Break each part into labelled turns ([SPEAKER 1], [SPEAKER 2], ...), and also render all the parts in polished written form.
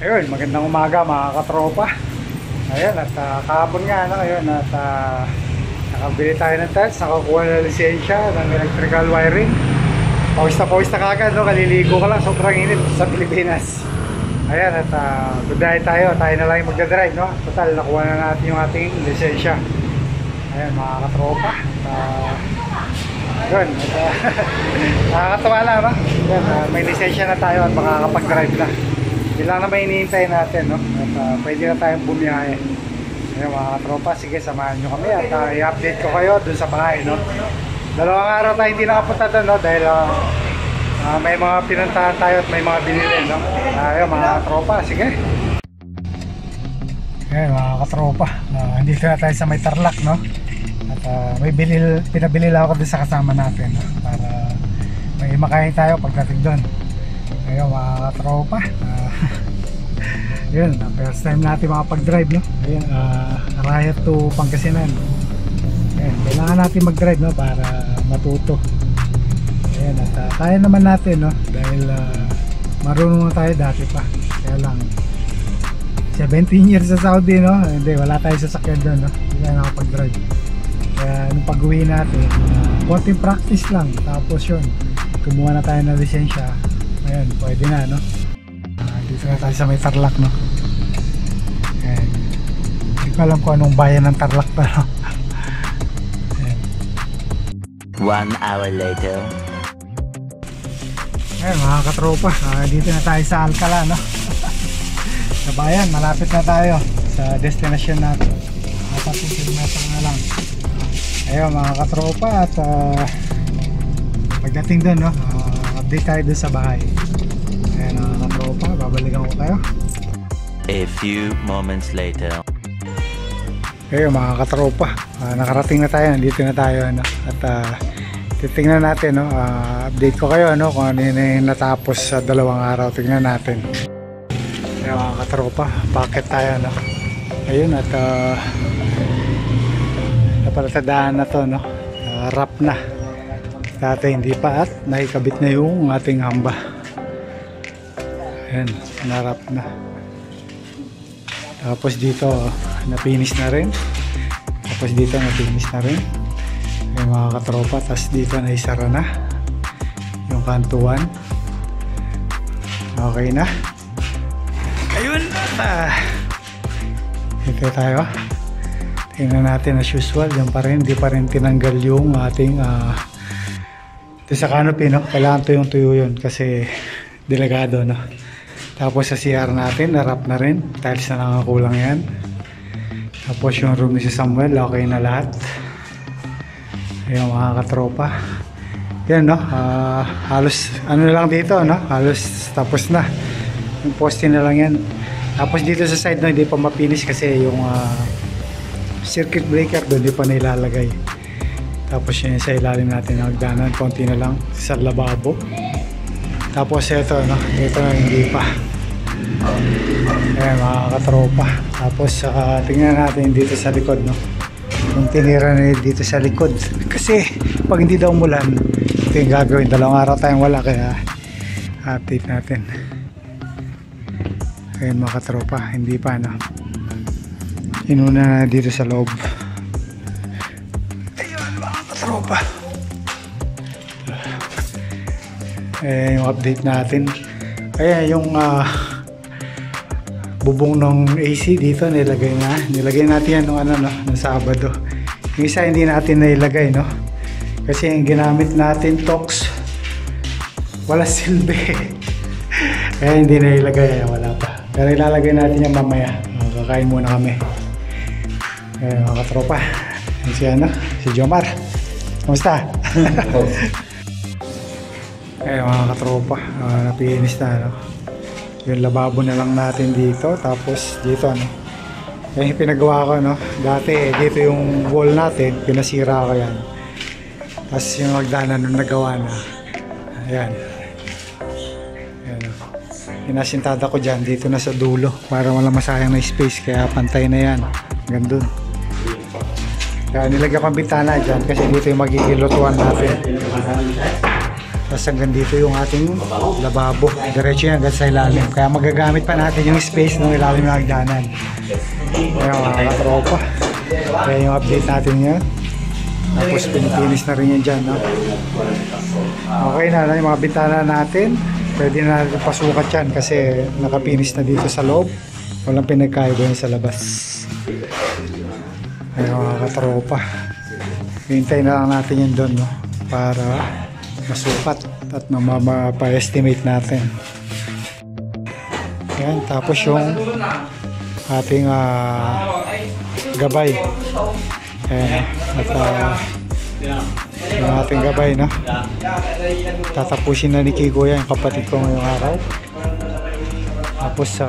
[SPEAKER 1] Ayun, magandang umaga mga katropa. Ayun, at kahapon nga ngayon at nakabili tayo ng tiles, nakakuha na lisensya ng electrical wiring. Pawis na kagad, no? Kaliligo ka lang, sobrang init sa Pilipinas. Ayan, at good day tayo na lang yung magdadrive, no? Total, nakuha na natin yung ating lisensya. Ayan mga katropa. Yun, nakakatawa lang, no? Ayan, may lisensya na tayo at makakapag-drive na. Yun lang naman iniintay natin, no? At pwede na tayong bumiyahe. Ayan mga katropa, sige samahan nyo kami at i-update ko kayo dun sa bahay, no? Dalawang araw tayo hindi nakapunta doon, no? Dahil may mga pinuntahan tayo at may mga binili, no? Ayan mga katropa, sige. Ayan mga katropa, andito na tayo sa may Tarlac, no? At pinabili lang ako doon sa kasama natin, no? Para may makain tayo pagdating doon. Ayan mga katropa, yun, first time natin makapag-drive, no? Ayan, Arayat to Pangasinan. Ayan, kailangan natin mag-drive, no? Para matuto. Ayan, at kaya naman natin, no? Dahil marunong tayo dati pa. Kaya lang 17 years sa Saudi, no? Hindi, wala tayo sasakyan doon, no? Hindi tayo nakapag-drive. Kaya nung pag-uwi natin, konting practice lang. Tapos yun, kumuha na tayo ng lisensya. Ayan, pwede na, no? Dito na tayo sa may Tarlac, no? Ayan. Hindi ko alam kung anong bayan ng Tarlac pa, no? Ayan.
[SPEAKER 2] 1 hour later.
[SPEAKER 1] Ayan mga katropa, dito na tayo sa Alcala, no? Sa bayan, malapit na tayo sa destination natin. 4 kilometro na lang. Ayan mga katropa, at pagdating doon, no? Update tayo doon sa bahay. Ayan mga katropa, babalikan ko kayo.
[SPEAKER 2] A few moments later.
[SPEAKER 1] Ayan mga katropa, nakarating na tayo, nandito na tayo, no? At titingnan natin, no? Update ko kayo, no? Kung ano yung natapos sa 2 araw. Tingnan natin. Ayan mga katropa, bakit tayo, no? Ayun, at napalatadaan na to, no? Wrap na. Dati hindi pa at nakikabit na yung ating hamba. Ayan, narap na. Tapos dito napinis na rin. Tapos dito napinis na rin. Ayan mga katropa, tapos dito naisara na yung kantuan. Okay na. Ayun, ito tayo. Tingnan natin as usual, yan pa rin, hindi pa rin tinanggal yung ating ito sa canopy, no? Kailangan tuyong-tuyo yun kasi delikado, no? Tapos sa CR natin, narap na rin, tiles na nakakulang yan. Tapos yung room ni si Samuel, okay na lahat. Ayun mga katropa, yan, no? Halos ano na lang dito, no? Halos tapos na yung poste na lang yan. Tapos dito sa side, no, hindi pa mapinis kasi yung circuit breaker doon hindi pa nailalagay. Tapos yun sa ilalim natin ng hagdanan, konti na lang sa lababo. Tapos ito, no, ito na hindi pa. Ayan mga katropa. Tapos tingnan natin dito sa likod, no, yung tinira na dito sa likod kasi pag hindi daw umulan, ito yung gagawin. 2 araw tayong wala, kaya update natin. Ayan mga katropa, hindi pa, no, inuna na dito sa loob. Ayun mga katropa, ayan yung update natin. Ayan yung bubong ng AC dito nilagay natin yan nung ano, no, ng Sabado. Yung isa hindi natin nailagay, no, kasi yung ginamit natin Tox wala silbi. Kaya hindi nailagay, wala pa, pero ilalagay natin yung mamaya. Kakain muna kami. Ayan mga katropa, si ano, si Jomar, kumusta? Ayan mga katropa, napinis na, no? Yung lababo na lang natin dito. Tapos dito, no, yung pinagawa ko, no, dati dito yung wall natin, pinasira ko yan. Tapos yung hagdanan nung nagawa na, ayan, ayan, no, pinasintada ko dyan dito na sa dulo para wala masayang na space, kaya pantay na yan hanggang dun. Kaya nilagyan ko ang bintana dyan kasi dito yung magiging lutuan natin. Tapos hanggang dito yung ating lababo. Diretso yan hanggang sa ilalim. Kaya magagamit pa natin yung space ng ilalim ng hagdanan. Kaya mga katropa. Kaya yung update natin yan. Tapos pinipinis na rin yan dyan. No? Okay na yung mga bintana natin. Pwede na natin pasukat yan kasi nakapinis na dito sa loob. Walang pinagkaiba yan sa labas. Kaya mga katropa. Hintay na lang natin yan doon. No? Para masukat at mapa-estimate natin. Yan, tapos yung ating gabay. Ayan, at yung ating gabay, no? Tatapusin na ni Kiko yan, kapatid ko ngayong araw. Tapos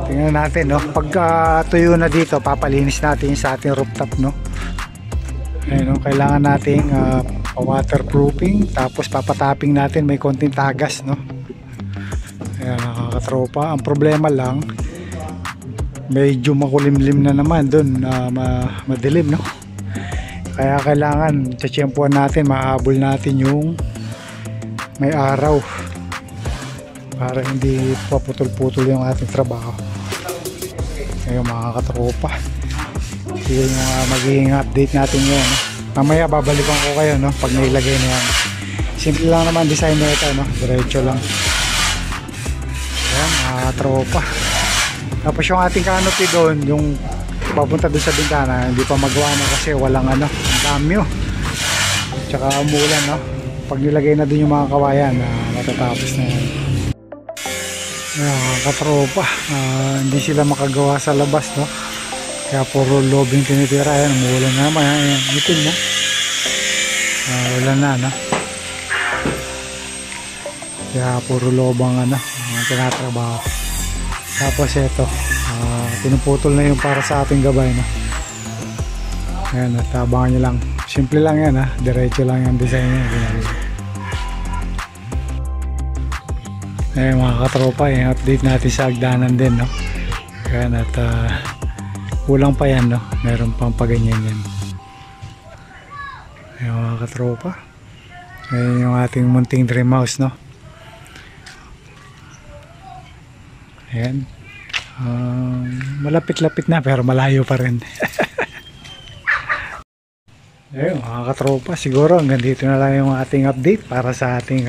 [SPEAKER 1] tingnan natin, no? Pag tuyo na dito, papalinis natin sa ating rooftop, no? Ayan, no? Kailangan nating waterproofing, tapos papatapping natin, may konting tagas, no? Ayan, nakakatropa. Ang problema lang, medyo makulimlim na naman doon, madilim, no? Kaya kailangan tiyempuan natin, mahabol natin yung may araw para hindi paputol-putol yung ating trabaho. Ayun mga katropa, yun yung magiging update natin ngayon, no? Mamaya babalikan ko kayo, no? Pag nailagay na yan. Simple lang naman design na ito, no? Diretso lang. Ayan, mga tropa. Tapos yung ating canopy doon, yung papunta doon sa bintana, hindi pa magawa na kasi walang ang damyo. Tsaka umulan, no? Pag nilagay na doon yung mga kawayan, matatapos na yan. Ayan, mga katropa. Hindi sila makagawa sa labas, no? Kaya puro lobing tinitira. Ayan, umulan na naman. Ayan, itin mo. Ulan na, no? Kaya puro lobang, tinatrabaho. Tapos ito, pinuputol na yung para sa ating gabay, no? Ayan, at abangan nyo lang. Simple lang yan, diretso lang yung design niya. Ayan mga katropa, yung update natin sa hagdanan din, no? Ayan, at kulang pa yan, no? Meron pang paganyan yan. Ayan mga katropa. Ayan yung ating munting dream house, no? Ayan. Malapit-lapit na pero malayo pa rin. Ayun mga katropa, siguro hanggang dito na lang yung ating update para sa ating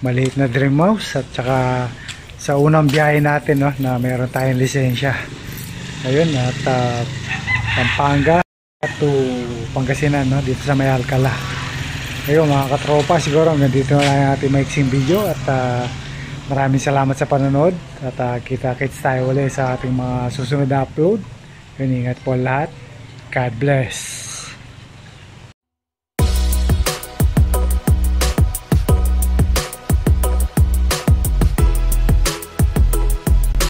[SPEAKER 1] maliit na dream house at saka sa unang biyahe natin, no, na meron tayong lisensya. Ayun, at Pampanga to Pangasinan, no, dito sa may Alcala. Ayun mga katropa, siguro hanggang dito na lang yung ating maiksing video at maraming salamat sa panonood at kita-kits tayo ulit sa ating mga susunod na upload. Ingat po lahat. God bless.